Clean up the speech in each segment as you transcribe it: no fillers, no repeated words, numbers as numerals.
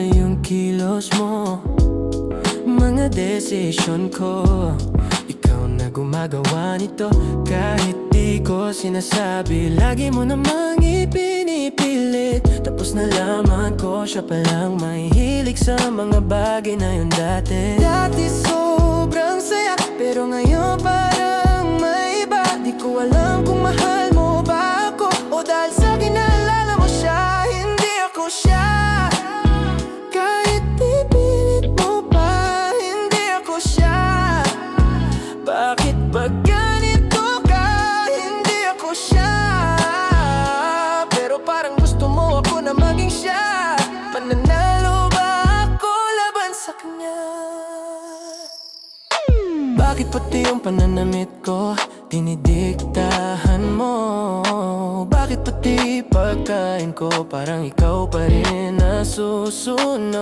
yung kilos mo, mga desisyon ko. Ikaw na gumagawa nito kahit di ko sinasabi. Lagi mo namang ipinipilit, tapos nalaman ko siya palang mahihilig sa mga bagay na yun dati. Dati sobrang saya, pero ngayon parang may iba. Di ko alam kung mahal mo ba ako, o dahil sa kinalala mo siya, hindi ako siya. Kahit pipilit mo pa, hindi ako siya. Bakit ba ganito ka? Hindi ako siya. Pero parang gusto mo ako na maging siya. Mananalo ba ako laban sa kanya? Bakit pati yung pananamit ko dinidiktahan mo? Bakit pati pagkain ko parang ikaw pa rin nasusunod?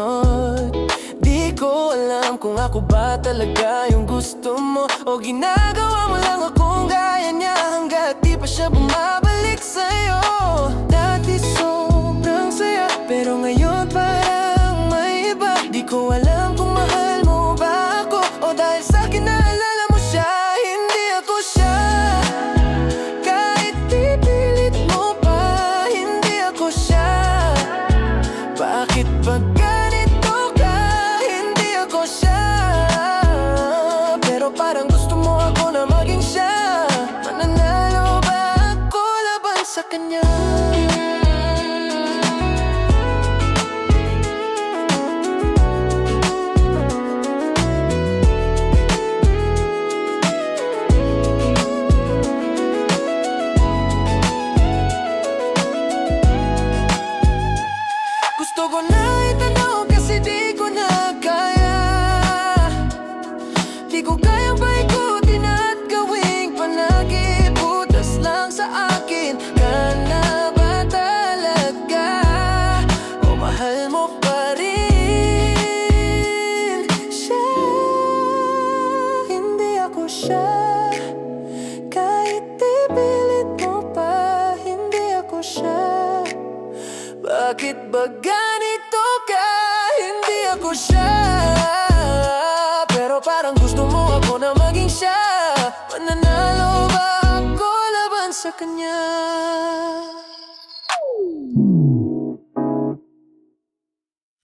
Di ko alam kung ako ba talaga yung gusto mo, o ginagawa mo lang akong gaya niya hanggat di pa siya bumabalik sa'yo. Dati sobrang saya, pero ngayon parang may iba. Di ko alam kung mahal mo ba ako, o dahil sa kinaalala mo siya, hindi ako siya. Kahit pipilit mo pa, hindi ako siya. Bakit ba ganito ka? Hindi ako siya. Pero parang gusto mo ako na maging siya. Mananalo ba ako laban sa kanya? Gusto ko na itanong kasi di ko na kaya. Di ko kayang paikutin at gawing panakip. Butas lang sa akin, ka na ba talaga? O mahal mo pa rin siya? Hindi ako siya. Kahit ipilit mo pa, hindi ako siya. Bakit ba ganito ka? Hindi ako siya. Pero parang gusto mo ako na maging siya. Mananalo ba ako laban sa kanya?